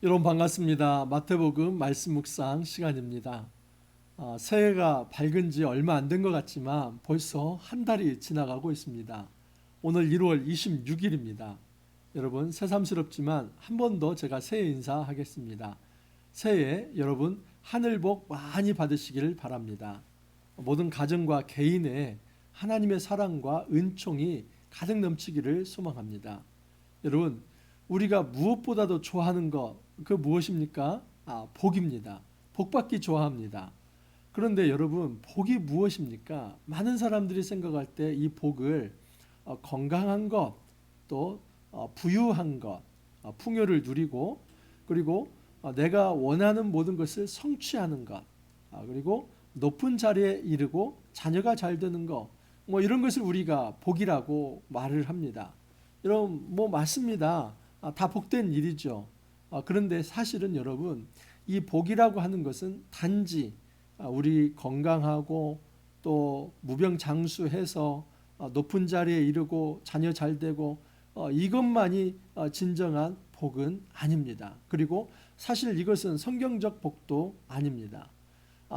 여러분 반갑습니다. 마태복음 말씀 묵상 시간입니다. 새해가 밝은 지 얼마 안 된 것 같지만 벌써 한 달이 지나가고 있습니다. 오늘 1월 26일입니다. 여러분 새삼스럽지만 한 번 더 제가 새해 인사하겠습니다. 새해 여러분 하늘 복 많이 받으시기를 바랍니다. 모든 가정과 개인의 하나님의 사랑과 은총이 가득 넘치기를 소망합니다. 여러분 우리가 무엇보다도 좋아하는 것 그 무엇입니까? 복입니다. 복받기 좋아합니다. 그런데 여러분 복이 무엇입니까? 많은 사람들이 생각할 때 이 복을 건강한 것, 또 부유한 것, 풍요를 누리고 그리고 내가 원하는 모든 것을 성취하는 것, 그리고 높은 자리에 이르고 자녀가 잘 되는 것, 뭐 이런 것을 우리가 복이라고 말을 합니다. 여러분 뭐 맞습니다. 다 복된 일이죠. 그런데 사실은 여러분 이 복이라고 하는 것은 단지 우리 건강하고 또 무병장수해서 높은 자리에 이르고 자녀 잘 되고 이것만이 진정한 복은 아닙니다. 그리고 사실 이것은 성경적 복도 아닙니다.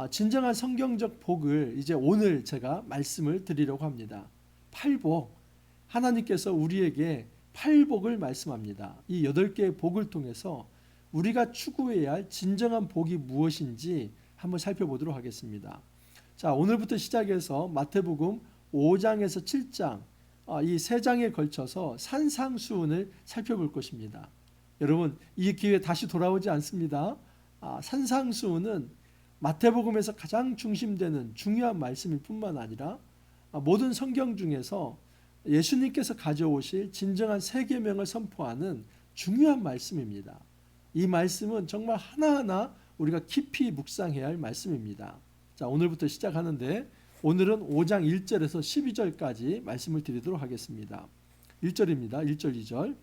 진정한 성경적 복을 이제 오늘 제가 말씀을 드리려고 합니다. 팔복, 하나님께서 우리에게 팔복을 말씀합니다. 이 8개의 복을 통해서 우리가 추구해야 할 진정한 복이 무엇인지 한번 살펴보도록 하겠습니다. 자, 오늘부터 시작해서 마태복음 5장에서 7장 이 3장에 걸쳐서 산상수훈을 살펴볼 것입니다. 여러분 이 기회 다시 돌아오지 않습니다. 산상수훈은 마태복음에서 가장 중심되는 중요한 말씀일 뿐만 아니라 모든 성경 중에서 예수님께서 가져오실 진정한 세 계명을 선포하는 중요한 말씀입니다. 이 말씀은 정말 하나하나 우리가 깊이 묵상해야 할 말씀입니다. 자, 오늘부터 시작하는데 오늘은 5장 1절에서 12절까지 말씀을 드리도록 하겠습니다. 1절입니다. 1절 2절.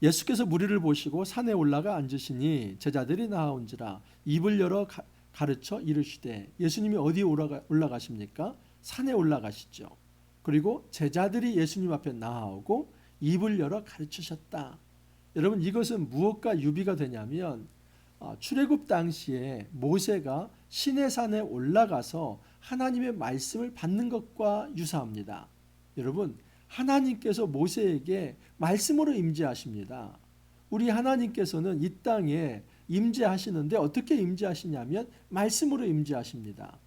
예수께서 무리를 보시고 산에 올라가 앉으시니 제자들이 나아온지라 입을 열어 가르쳐 이르시되, 예수님이 어디에 올라가십니까? 산에 올라가시죠. 그리고 제자들이 예수님 앞에 나아오고 입을 열어 가르치셨다. 여러분 이것은 무엇과 유비가 되냐면 출애굽 당시에 모세가 시내산에 올라가서 하나님의 말씀을 받는 것과 유사합니다. 여러분 하나님께서 모세에게 말씀으로 임재하십니다. 우리 하나님께서는 이 땅에 임재하시는데 어떻게 임재하시냐면 말씀으로 임재하십니다.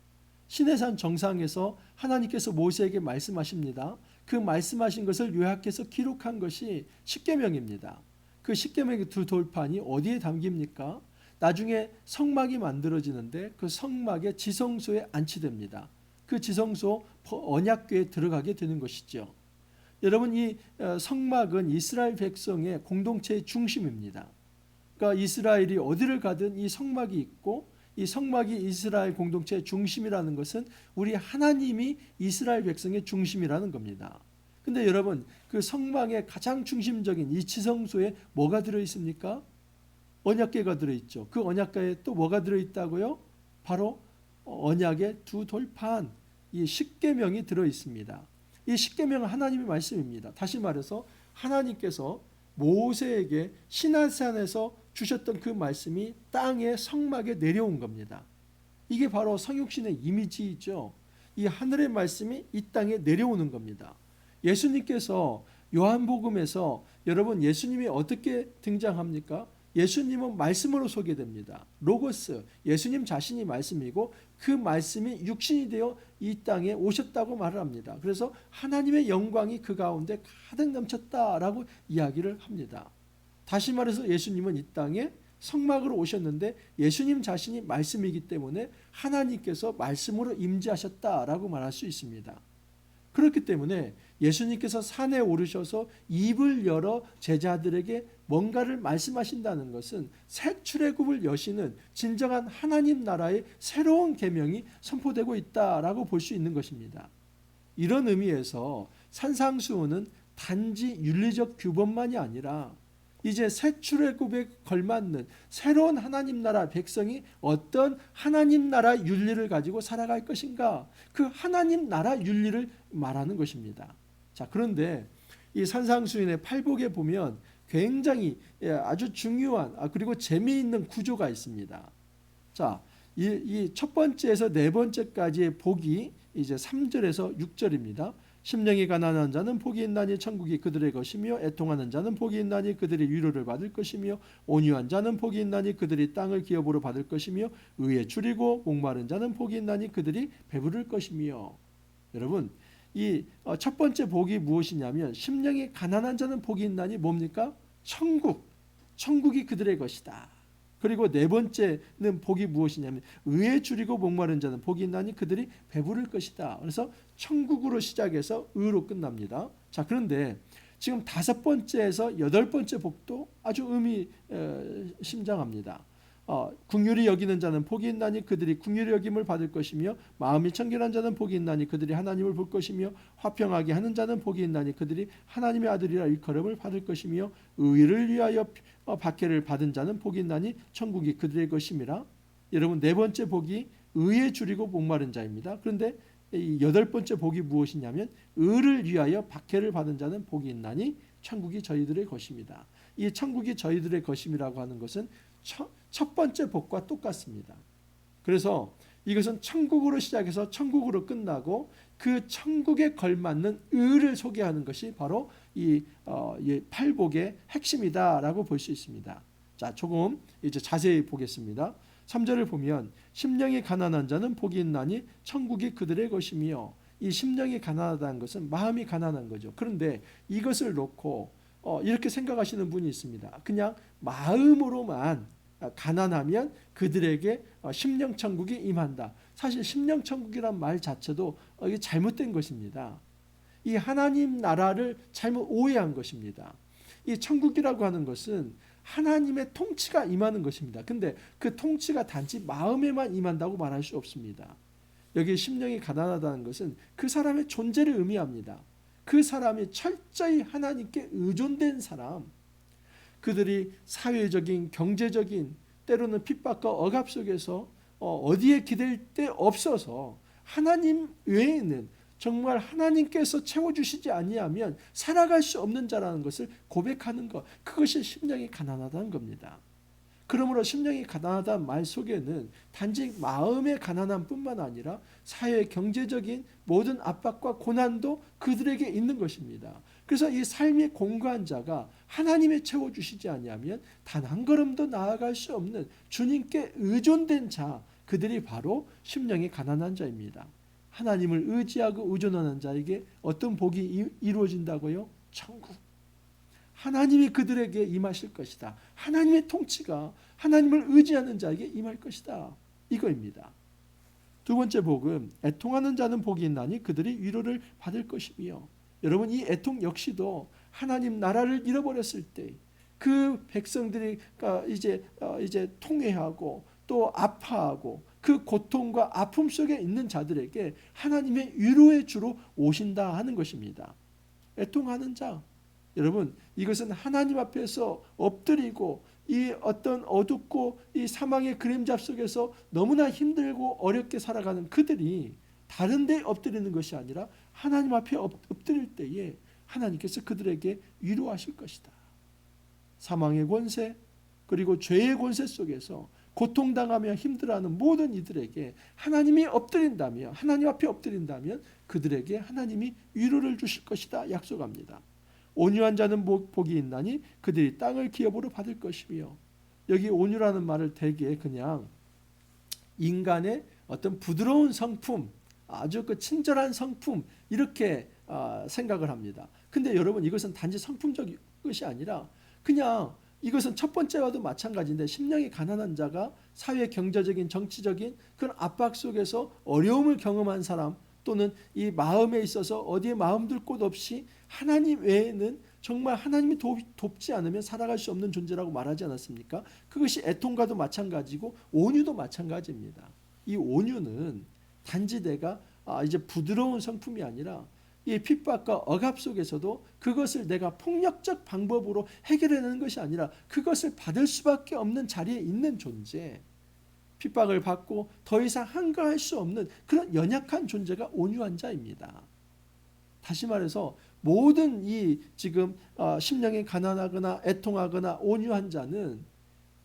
시내산 정상에서 하나님께서 모세에게 말씀하십니다. 그 말씀하신 것을 요약해서 기록한 것이 십계명입니다. 그 십계명의 두 돌판이 어디에 담깁니까? 나중에 성막이 만들어지는데 그 성막의 지성소에 안치됩니다. 그 지성소 언약궤에 들어가게 되는 것이죠. 여러분 이 성막은 이스라엘 백성의 공동체의 중심입니다. 그러니까 이스라엘이 어디를 가든 이 성막이 있고 이 성막이 이스라엘 공동체의 중심이라는 것은 우리 하나님이 이스라엘 백성의 중심이라는 겁니다. 근데 여러분 그 성막의 가장 중심적인 이 지성소에 뭐가 들어있습니까? 언약궤가 들어있죠. 그 언약궤에 또 뭐가 들어있다고요? 바로 언약의 두 돌판, 이 십계명이 들어있습니다. 이 십계명은 하나님의 말씀입니다. 다시 말해서 하나님께서 모세에게 시내산에서 주셨던 그 말씀이 땅의 성막에 내려온 겁니다. 이게 바로 성육신의 이미지이죠. 이 하늘의 말씀이 이 땅에 내려오는 겁니다. 예수님께서 요한복음에서 여러분 예수님이 어떻게 등장합니까? 예수님은 말씀으로 소개됩니다. 로고스, 예수님 자신이 말씀이고 그 말씀이 육신이 되어 이 땅에 오셨다고 말을 합니다. 그래서 하나님의 영광이 그 가운데 가득 넘쳤다라고 이야기를 합니다. 다시 말해서 예수님은 이 땅에 성막으로 오셨는데 예수님 자신이 말씀이기 때문에 하나님께서 말씀으로 임재하셨다라고 말할 수 있습니다. 그렇기 때문에 예수님께서 산에 오르셔서 입을 열어 제자들에게 뭔가를 말씀하신다는 것은 새 출애굽을 여시는 진정한 하나님 나라의 새로운 계명이 선포되고 있다라고 볼 수 있는 것입니다. 이런 의미에서 산상수훈은 단지 윤리적 규범만이 아니라 이제 새 출애굽에 걸맞는 새로운 하나님 나라 백성이 어떤 하나님 나라 윤리를 가지고 살아갈 것인가, 그 하나님 나라 윤리를 말하는 것입니다. 자, 그런데 이 산상수훈의 팔복에 보면 굉장히 아주 중요한 그리고 재미있는 구조가 있습니다. 자, 이 첫 번째에서 네 번째까지의 복이 이제 3절에서 6절입니다. 심령이 가난한 자는 복이 있나니 천국이 그들의 것이며 애통하는 자는 복이 있나니 그들이 위로를 받을 것이며 온유한 자는 복이 있나니 그들이 땅을 기업으로 받을 것이며 의에 줄이고 목마른 자는 복이 있나니 그들이 배부를 것이며. 여러분, 이 첫 번째 복이 무엇이냐면 심령이 가난한 자는 복이 있나니 뭡니까? 천국이 그들의 것이다. 그리고 네 번째는 복이 무엇이냐면 의에 줄이고 목마른 자는 복이 있나니 그들이 배부를 것이다. 그래서 천국으로 시작해서 의로 끝납니다. 자, 그런데 지금 다섯 번째에서 여덟 번째 복도 아주 의미심장합니다. 긍휼히 여기는 자는 복이 있나니 그들이 긍휼히 여김을 받을 것이며 마음이 청결한 자는 복이 있나니 그들이 하나님을 볼 것이며 화평하게 하는 자는 복이 있나니 그들이 하나님의 아들이라 일컬음을 받을 것이며 의를 위하여 박해를 받은 자는 복이 있나니 천국이 그들의 것임이라. 여러분, 네 번째 복이 의에 줄이고 목마른 자입니다. 그런데 이 여덟 번째 복이 무엇이냐면 의를 위하여 박해를 받은 자는 복이 있나니 천국이 저희들의 것입니다. 이 천국이 저희들의 것임이라고 하는 것은 첫 번째 복과 똑같습니다. 그래서 이것은 천국으로 시작해서 천국으로 끝나고 그 천국에 걸맞는 의를 소개하는 것이 바로 이 팔복의 핵심이다라고 볼 수 있습니다. 자, 조금 이제 자세히 보겠습니다. 3절을 보면 심령이 가난한 자는 복이 있나니 천국이 그들의 것이며, 이 심령이 가난하다는 것은 마음이 가난한 거죠. 그런데 이것을 놓고 이렇게 생각하시는 분이 있습니다. 그냥 마음으로만 가난하면 그들에게 심령천국이 임한다. 사실 심령천국이란 말 자체도 이게 잘못된 것입니다. 이 하나님 나라를 잘못 오해한 것입니다. 이 천국이라고 하는 것은 하나님의 통치가 임하는 것입니다. 근데 그 통치가 단지 마음에만 임한다고 말할 수 없습니다. 여기 심령이 가난하다는 것은 그 사람의 존재를 의미합니다. 그 사람이 철저히 하나님께 의존된 사람, 그들이 사회적인, 경제적인, 때로는 핍박과 억압 속에서 어디에 기댈 데 없어서 하나님 외에는 정말 하나님께서 채워주시지 아니하면 살아갈 수 없는 자라는 것을 고백하는 것, 그것이 심령이 가난하다는 겁니다. 그러므로 심령이 가난하다는 말 속에는 단지 마음의 가난함 뿐만 아니라 사회 경제적인 모든 압박과 고난도 그들에게 있는 것입니다. 그래서 이 삶이 공고한 자가 하나님이 채워주시지 아니하면 단 한 걸음도 나아갈 수 없는 주님께 의존된 자, 그들이 바로 심령이 가난한 자입니다. 하나님을 의지하고 의존하는 자에게 어떤 복이 이루어진다고요? 천국. 하나님이 그들에게 임하실 것이다. 하나님의 통치가 하나님을 의지하는 자에게 임할 것이다. 이거입니다. 두 번째 복은 애통하는 자는 복이 있나니 그들이 위로를 받을 것이며, 여러분, 이 애통 역시도 하나님 나라를 잃어버렸을 때 그 백성들이 이제 통회하고 또 아파하고 그 고통과 아픔 속에 있는 자들에게 하나님의 위로의 주로 오신다 하는 것입니다. 애통하는 자, 여러분, 이것은 하나님 앞에서 엎드리고 이 어떤 어둡고 이 사망의 그림자 속에서 너무나 힘들고 어렵게 살아가는 그들이 다른 데 엎드리는 것이 아니라 하나님 앞에 엎드릴 때에 하나님께서 그들에게 위로하실 것이다. 사망의 권세 그리고 죄의 권세 속에서 고통당하며 힘들어하는 모든 이들에게 하나님이 엎드린다면, 하나님 앞에 엎드린다면 그들에게 하나님이 위로를 주실 것이다 약속합니다. 온유한 자는 복이 있나니 그들이 땅을 기업으로 받을 것이며, 여기 온유라는 말을 대개 그냥 인간의 어떤 부드러운 성품, 아주 그 친절한 성품, 이렇게 생각을 합니다. 근데 여러분, 이것은 단지 성품적 것이 아니라 그냥 이것은 첫 번째와도 마찬가지인데, 심령이 가난한 자가 사회 경제적인, 정치적인 그런 압박 속에서 어려움을 경험한 사람, 또는 이 마음에 있어서 어디에 마음 둘 곳 없이 하나님 외에는 정말 하나님이 돕지 않으면 살아갈 수 없는 존재라고 말하지 않았습니까? 그것이 애통과도 마찬가지고 온유도 마찬가지입니다. 이 온유는 단지 내가 이제 부드러운 성품이 아니라 이 핍박과 억압 속에서도 그것을 내가 폭력적 방법으로 해결해내는 것이 아니라 그것을 받을 수밖에 없는 자리에 있는 존재, 핍박을 받고 더 이상 한가할 수 없는 그런 연약한 존재가 온유한 자입니다. 다시 말해서 모든 이 지금 심령이 가난하거나 애통하거나 온유한 자는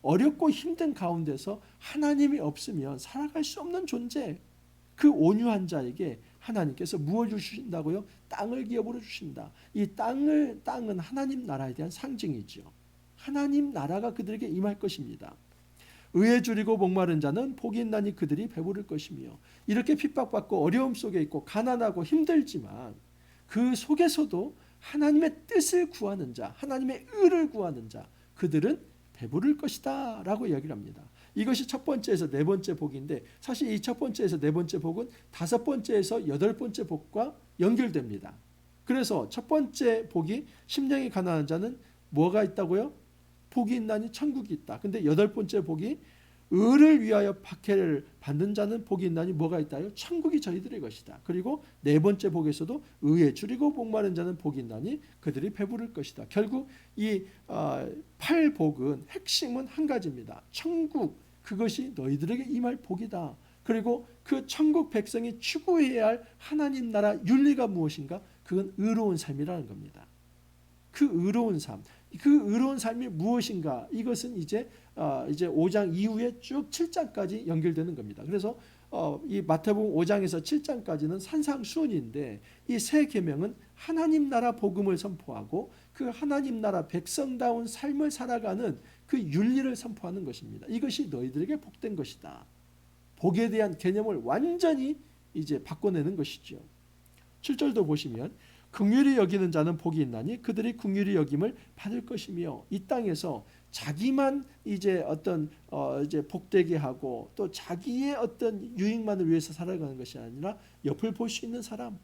어렵고 힘든 가운데서 하나님이 없으면 살아갈 수 없는 존재. 그 온유한 자에게 하나님께서 무엇을 주신다고요? 땅을 기업으로 주신다. 이 땅은 하나님 나라에 대한 상징이죠. 하나님 나라가 그들에게 임할 것입니다. 의에 줄이고 목마른 자는 복이 있나니 그들이 배부를 것이며, 이렇게 핍박받고 어려움 속에 있고 가난하고 힘들지만 그 속에서도 하나님의 뜻을 구하는 자, 하나님의 의를 구하는 자, 그들은 배부를 것이다 라고 이야기를 합니다. 이것이 첫 번째에서 네 번째 복인데, 사실 이 첫 번째에서 네 번째 복은 다섯 번째에서 여덟 번째 복과 연결됩니다. 그래서 첫 번째 복이 심령이 가난한 자는 뭐가 있다고요? 복이 있나니 천국이 있다. 근데 여덟 번째 복이 의를 위하여 박해를 받는 자는 복이 있나니 뭐가 있다요? 천국이 저희들의 것이다. 그리고 네 번째 복에서도 의에 줄이고 목마른 자는 복이 있나니 그들이 배부를 것이다. 결국 이 팔복은 핵심은 한 가지입니다. 천국, 그것이 너희들에게 임할 복이다. 그리고 그 천국 백성이 추구해야 할 하나님 나라 윤리가 무엇인가? 그건 의로운 삶이라는 겁니다. 그 의로운 삶, 그 의로운 삶이 무엇인가? 이것은 이제 5장 이후에 쭉 7장까지 연결되는 겁니다. 그래서 이 마태복음 5장에서 7장까지는 산상수훈인데, 이 세 계명은 하나님 나라 복음을 선포하고 그 하나님 나라 백성다운 삶을 살아가는 그 윤리를 선포하는 것입니다. 이것이 너희들에게 복된 것이다. 복에 대한 개념을 완전히 이제 바꿔내는 것이죠. 7절도 보시면 긍휼히 여기는 자는 복이 있나니 그들이 긍휼히 여김을 받을 것이며, 이 땅에서 자기만 이제 이제 복되게 하고 또 자기의 어떤 유익만을 위해서 살아가는 것이 아니라 옆을 볼 수 있는 사람,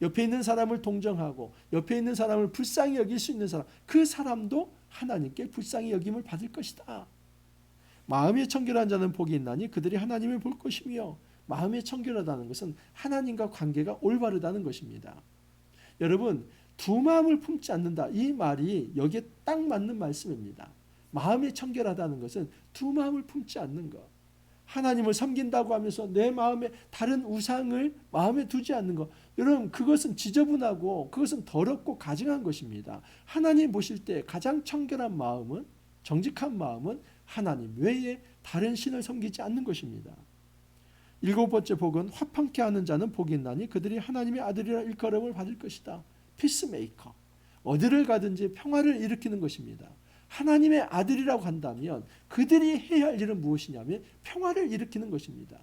옆에 있는 사람을 동정하고 옆에 있는 사람을 불쌍히 여길 수 있는 사람, 그 사람도 하나님께 불쌍히 여김을 받을 것이다. 마음이 청결한 자는 복이 있나니 그들이 하나님을 볼 것이며, 마음이 청결하다는 것은 하나님과 관계가 올바르다는 것입니다. 여러분, 두 마음을 품지 않는다, 이 말이 여기에 딱 맞는 말씀입니다. 마음이 청결하다는 것은 두 마음을 품지 않는 것, 하나님을 섬긴다고 하면서 내 마음에 다른 우상을 마음에 두지 않는 것, 여러분, 그것은 지저분하고 그것은 더럽고 가증한 것입니다. 하나님 보실 때 가장 청결한 마음은, 정직한 마음은 하나님 외에 다른 신을 섬기지 않는 것입니다. 일곱 번째 복은 화평케 하는 자는 복이 있나니 그들이 하나님의 아들이라 일컬음을 받을 것이다. 피스메이커, 어디를 가든지 평화를 일으키는 것입니다. 하나님의 아들이라고 한다면 그들이 해야 할 일은 무엇이냐면 평화를 일으키는 것입니다.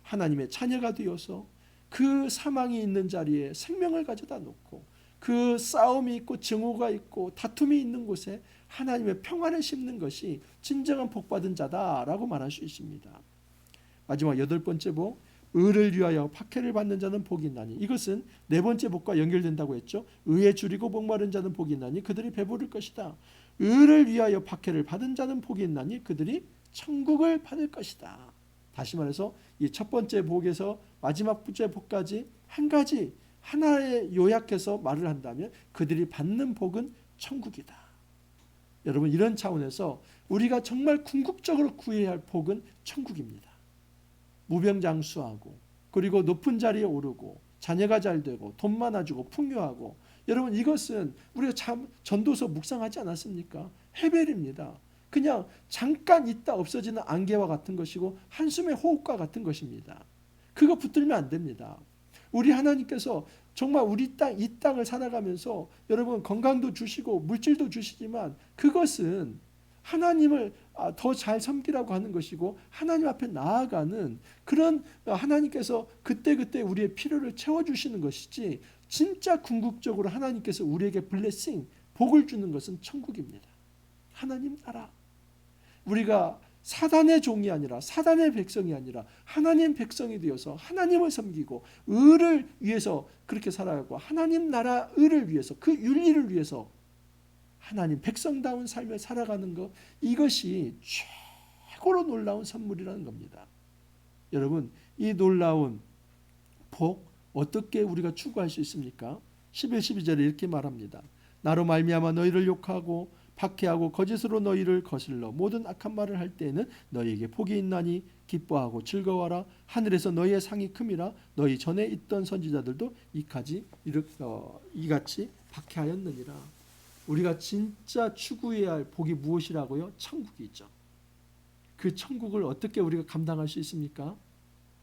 하나님의 자녀가 되어서 그 사망이 있는 자리에 생명을 가져다 놓고, 그 싸움이 있고 증오가 있고 다툼이 있는 곳에 하나님의 평화를 심는 것이 진정한 복받은 자다라고 말할 수 있습니다. 마지막 여덟 번째 복, 의를 위하여 박해를 받는 자는 복이 있나니, 이것은 네 번째 복과 연결된다고 했죠. 의에 줄이고 목마른 자는 복이 있나니 그들이 배부를 것이다. 의를 위하여 박해를 받은 자는 복이 있나니 그들이 천국을 받을 것이다. 다시 말해서 이 첫 번째 복에서 마지막 번째 복까지 한 가지 하나에 요약해서 말을 한다면 그들이 받는 복은 천국이다. 여러분, 이런 차원에서 우리가 정말 궁극적으로 구해야 할 복은 천국입니다. 무병장수하고, 그리고 높은 자리에 오르고, 자녀가 잘 되고, 돈 많아지고, 풍요하고, 여러분, 이것은 우리가 참 전도서 묵상하지 않았습니까? 헤벨입니다. 그냥 잠깐 있다 없어지는 안개와 같은 것이고 한숨의 호흡과 같은 것입니다. 그거 붙들면 안 됩니다. 우리 하나님께서 정말 우리 땅, 이 땅을 살아가면서 여러분 건강도 주시고 물질도 주시지만, 그것은 하나님을 더 잘 섬기라고 하는 것이고 하나님 앞에 나아가는 그런, 하나님께서 그때그때 우리의 필요를 채워주시는 것이지, 진짜 궁극적으로 하나님께서 우리에게 블레싱, 복을 주는 것은 천국입니다. 하나님 나라. 우리가 사단의 종이 아니라, 사단의 백성이 아니라 하나님 백성이 되어서 하나님을 섬기고 의를 위해서 그렇게 살아가고 하나님 나라 의를 위해서, 그 윤리를 위해서 하나님 백성다운 삶을 살아가는 것, 이것이 최고로 놀라운 선물이라는 겁니다. 여러분, 이 놀라운 복 어떻게 우리가 추구할 수 있습니까? 11, 12절에 이렇게 말합니다. 나로 말미암아 너희를 욕하고 박해하고 거짓으로 너희를 거슬러 모든 악한 말을 할 때에는 너희에게 복이 있나니 기뻐하고 즐거워하라. 하늘에서 너희의 상이 큼이라. 너희 전에 있던 선지자들도 이같이 박해하였느니라. 우리가 진짜 추구해야 할 복이 무엇이라고요? 천국이죠. 그 천국을 어떻게 우리가 감당할 수 있습니까?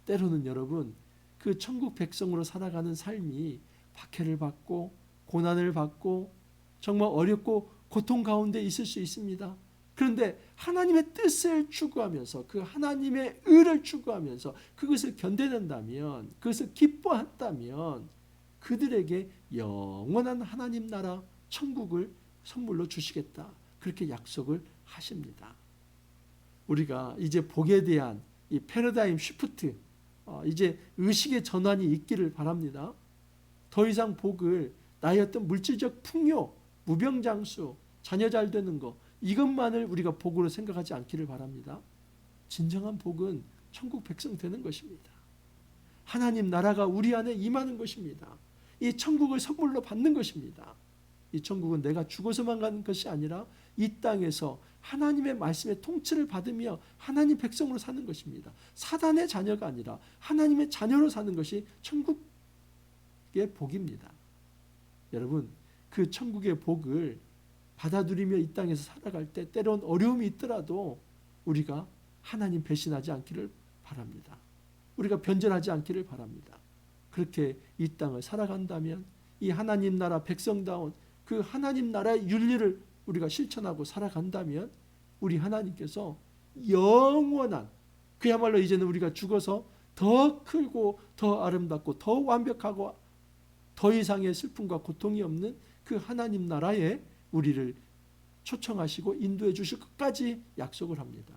때로는 여러분, 그 천국 백성으로 살아가는 삶이 박해를 받고 고난을 받고 정말 어렵고 고통 가운데 있을 수 있습니다. 그런데 하나님의 뜻을 추구하면서 그 하나님의 의를 추구하면서 그것을 견뎌낸다면, 그것을 기뻐한다면 그들에게 영원한 하나님 나라 천국을 선물로 주시겠다. 그렇게 약속을 하십니다. 우리가 이제 복에 대한 이 패러다임 쉬프트, 이제 의식의 전환이 있기를 바랍니다. 더 이상 복을 나의 어떤 물질적 풍요, 무병장수, 자녀 잘 되는 거, 이것만을 우리가 복으로 생각하지 않기를 바랍니다. 진정한 복은 천국 백성 되는 것입니다. 하나님 나라가 우리 안에 임하는 것입니다. 이 천국을 선물로 받는 것입니다. 이 천국은 내가 죽어서만 가는 것이 아니라 이 땅에서 하나님의 말씀의 통치를 받으며 하나님 백성으로 사는 것입니다. 사단의 자녀가 아니라 하나님의 자녀로 사는 것이 천국의 복입니다. 여러분, 그 천국의 복을 받아들이며 이 땅에서 살아갈 때 때론 어려움이 있더라도 우리가 하나님 배신하지 않기를 바랍니다. 우리가 변절하지 않기를 바랍니다. 그렇게 이 땅을 살아간다면 이 하나님 나라 백성다운 그 하나님 나라의 윤리를 우리가 실천하고 살아간다면 우리 하나님께서 영원한, 그야말로 이제는 우리가 죽어서 더 크고 더 아름답고 더 완벽하고 더 이상의 슬픔과 고통이 없는 그 하나님 나라에 우리를 초청하시고 인도해 주실 것까지 약속을 합니다.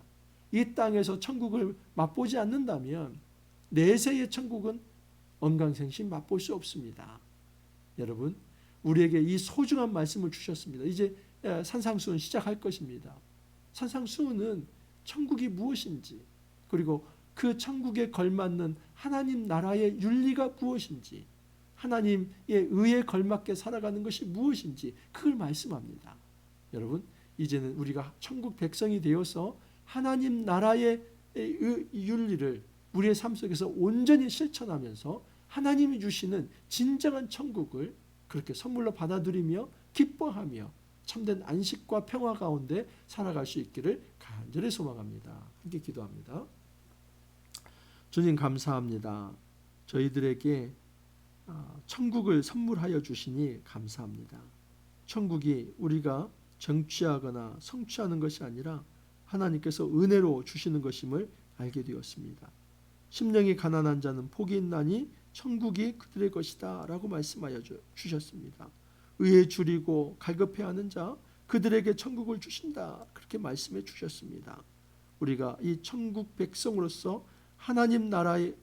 이 땅에서 천국을 맛보지 않는다면 내세의 천국은 언강생심 맛볼 수 없습니다. 여러분, 우리에게 이 소중한 말씀을 주셨습니다. 이제 산상수훈 시작할 것입니다. 산상수훈은 천국이 무엇인지, 그리고 그 천국에 걸맞는 하나님 나라의 윤리가 무엇인지, 하나님의 의에 걸맞게 살아가는 것이 무엇인지 그걸 말씀합니다. 여러분, 이제는 우리가 천국 백성이 되어서 하나님 나라의 윤리를 우리의 삶 속에서 온전히 실천하면서 하나님이 주시는 진정한 천국을 그렇게 선물로 받아들이며 기뻐하며 참된 안식과 평화 가운데 살아갈 수 있기를 간절히 소망합니다. 함께 기도합니다. 주님 감사합니다. 저희들에게 천국을 선물하여 주시니 감사합니다. 천국이 우리가 정취하거나 성취하는 것이 아니라 하나님께서 은혜로 주시는 것임을 알게 되었습니다. 심령이 가난한 자는 복이 있나니 천국이 그들의 것이다 라고 말씀하여 주셨습니다. 의에 줄이고 갈급해하는 자 그들에게 천국을 주신다 그렇게 말씀해 주셨습니다. 우리가 이 천국 백성으로서 하나님 나라의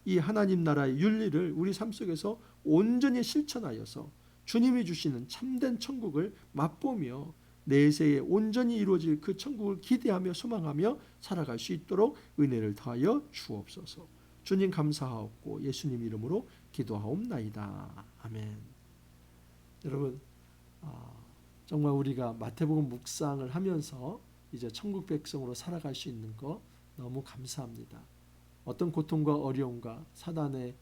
이 하나님 나라의 윤리를 우리 삶 속에서 온전히 실천하여서 주님이 주시는 참된 천국을 맛보며 내세에 온전히 이루어질 그 천국을 기대하며 소망하며 살아갈 수 있도록 은혜를 더하여 주옵소서. 주님 감사하옵고 예수님 이름으로 기도하옵나이다. 아멘. 여러분, 정말 우리가 마태복음 묵상을 하면서 이제 천국 백성으로 살아갈 수 있는 거 너무 감사합니다. 어떤 고통과 어려움과 사단의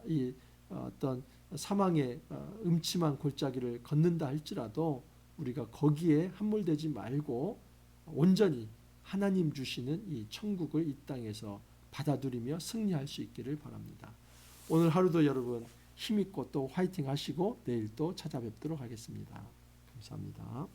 이 어떤 사망의 음침한 골짜기를 걷는다 할지라도 우리가 거기에 함몰되지 말고 온전히 하나님 주시는 이 천국을 이 땅에서 받아들이며 승리할 수 있기를 바랍니다. 오늘 하루도 여러분 힘있고 또 화이팅 하시고 내일 또 찾아뵙도록 하겠습니다. 감사합니다.